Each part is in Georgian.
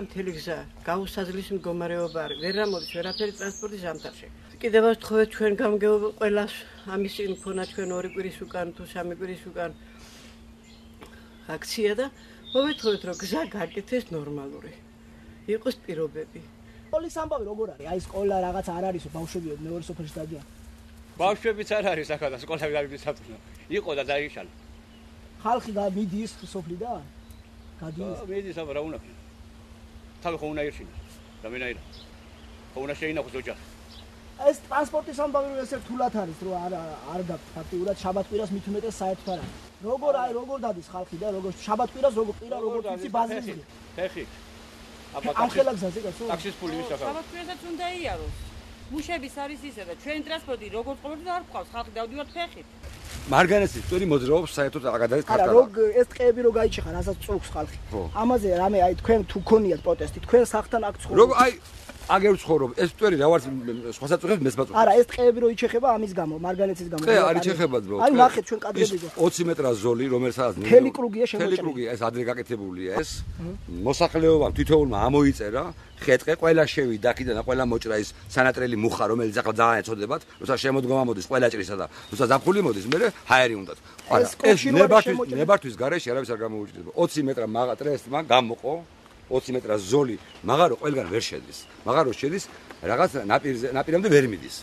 მთელი გზა გაუსაძლის მდგომარეობა არის. ვერ ამოდის ვერაფერი ტრანსპორტის ზამთარში. კიდევ ვთხოვეთ ჩვენ გამგეობ ყველას ამის წინ მქონა ჩვენ 2 კვირის უკან თუ 3 კვირის უკან აქცია და მოვეთხოვეთ რომ გზა გაკეთდეს ნორმალური. იყოს პირობები. სკოლის ამბავი როგორ არის? აი სკოლა რაღაც არ არისო ბავშვებიო მეორე სოფელში დადიან. ბავშვებიც არ არის ახლა სკოლები არ მისაწვდო. იყო და დაიშალა. ხალხი მიდის სოფლიდან? გადის? მიდის აბა რა უნდა? თავი ხო უნდა ირჩინოს. რამენაირად. ხო უნდა შეინახოს ოჯახი. ეს ტრანსპორტის ამბავი რომ ესე რთულად არის რომ არ გაქვთ ფაქტიურად შაბათ-კვირას მით უმეტეს საერთოდ არ არის. როგორ დადის ხალხი და როგორ შაბათ-კვირას როგორ ვიცი ბაზრზე. ფეხი. ახლა გზაზე გასულ. ტაქსის ფული მისახავს. შაბათ-კვირასაც უნდა იაროს. მუშების არის ისე და ჩვენ ტრანსპორტი როგორ ყოველთვის არ გვყავს ხალხი დავდივართ ფეხით. მარგანეცის წვერი მოძრაობს საერთოდ აგადარის კარტა. არა, ეს ტყეები რო გაიჩეხა, რასაც წუხს ხალხი. ამაზე რამე აი თქვენ თუ გქონიათ პროტესტი, თქვენ სახთან აქ ცხოვრობთ. როგორ აი აგერ ცხოვრობ, ეს წვერი რა ვარ სხვა საწუხებს მესმაწუხებს. არა, ეს ტყეები რო იჩეხება ამის გამო, მარგანეცის გამო. ტყე არ იჩეხება ძმაო. აი ნახეთ ჩვენ კადრები გვაქვს. 20 მეტრა ზოლი, რომელსაც მთელი კრუგია შემოჭრილი. მთელი კრუგი ეს ადრე გაკეთებულია ეს. მოსახლეობამ თითოეულმა ამოიწერა, ხეთყე ყველა შევიდა აქედან და ყველა მოჭრა ის სანატრელი მუხა, რომელიც ახლა ძალიან ეწოდებათ, როცა შემოდგომა მოდის ყველა ჭრისა და როცა ზაფხული მოდის, მე ჰაერი უნდათ. ეს ნებართვის გარეშე არავის არ გამოუჭირდება. 20 მეტრა ტრესტმა გამოყო 20 მეტრა ზოლი, მაგარო ყველგან ვერ შედის. მაგარო შედის რაღაც ნაპირამდე ვერ მიდის.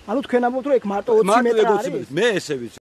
ანუ თქვენ ამბობთ რომ ეგ მარტო 20 მეტრა არის? მე ესე ვიცი.